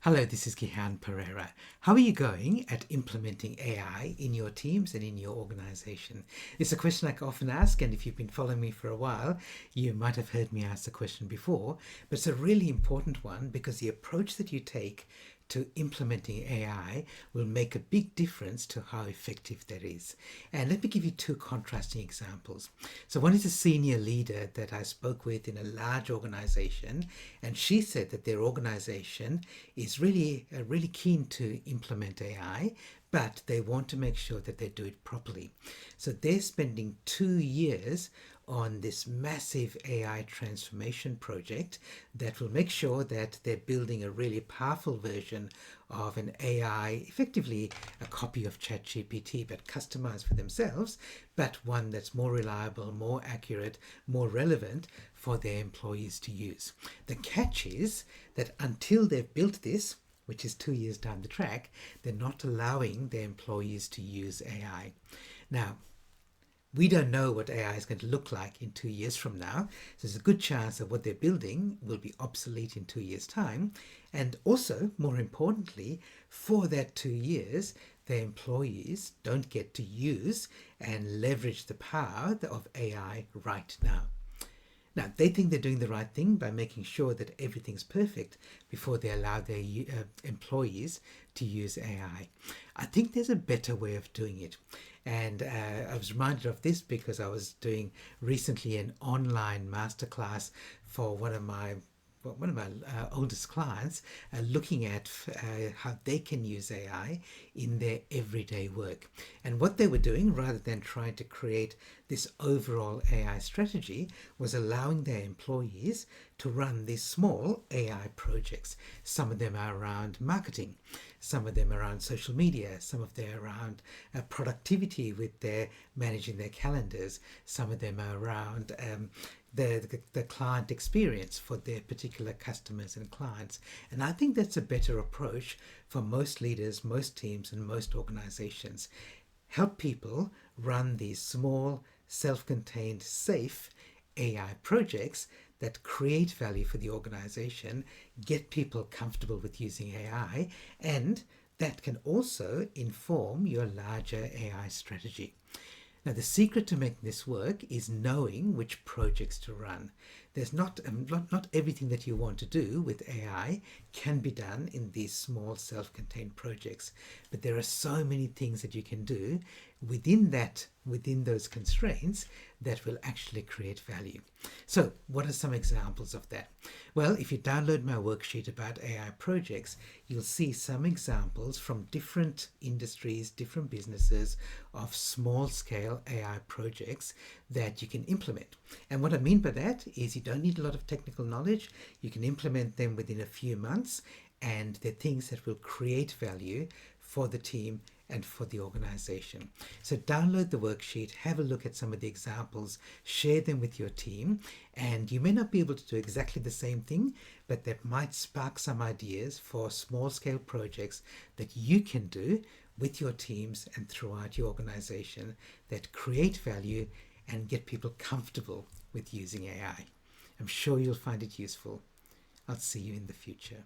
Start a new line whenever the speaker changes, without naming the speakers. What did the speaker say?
Hello, this is Gihan Perera. How are you going at implementing AI in your teams and in your organization? It's a question I often ask, and if you've been following me for a while, you might have heard me ask the question before, but it's a really important one because the approach that you take to implementing AI will make a big difference to how effective that is. And let me give you two contrasting examples. So one is a senior leader that I spoke with in a large organization, and she said that their organization is really keen to implement AI, but they want to make sure that they do it properly. So they're spending 2 years on this massive AI transformation project that will make sure that they're building a really powerful version of an AI, effectively a copy of ChatGPT, but customized for themselves, but one that's more reliable, more accurate, more relevant for their employees to use. The catch is that until they've built this, which is 2 years down the track, they're not allowing their employees to use AI. Now, we don't know what AI is going to look like in 2 years from now. So there's a good chance that what they're building will be obsolete in 2 years' time. And also, more importantly, for that 2 years, their employees don't get to use and leverage the power of AI right now. Now, they think they're doing the right thing by making sure that everything's perfect before they allow their employees to use AI. I think there's a better way of doing it. And I was reminded of this because I was doing recently an online masterclass for one of my oldest clients, looking at how they can use AI in their everyday work. And what they were doing, rather than trying to create this overall AI strategy, was allowing their employees to run these small AI projects. Some of them are around marketing, some of them around social media, some of them around productivity with their managing their calendars, some of them are around the client experience for their particular customers and clients. And I think that's a better approach for most leaders, most teams, and most organizations. Help people run these small, self-contained, safe AI projects that create value for the organization, get people comfortable with using AI, and that can also inform your larger AI strategy. Now, the secret to making this work is knowing which projects to run. There's not everything that you want to do with AI can be done in these small self-contained projects, but there are so many things that you can do within those constraints that will actually create value. So what are some examples of that? Well, if you download my worksheet about AI projects, you'll see some examples from different industries, different businesses of small scale AI projects that you can implement. And what I mean by that is you don't need a lot of technical knowledge. You can implement them within a few months, and they're things that will create value for the team and for the organization. So download the worksheet, have a look at some of the examples, share them with your team, and you may not be able to do exactly the same thing, but that might spark some ideas for small scale projects that you can do with your teams and throughout your organization that create value and get people comfortable with using AI. I'm sure you'll find it useful. I'll see you in the future.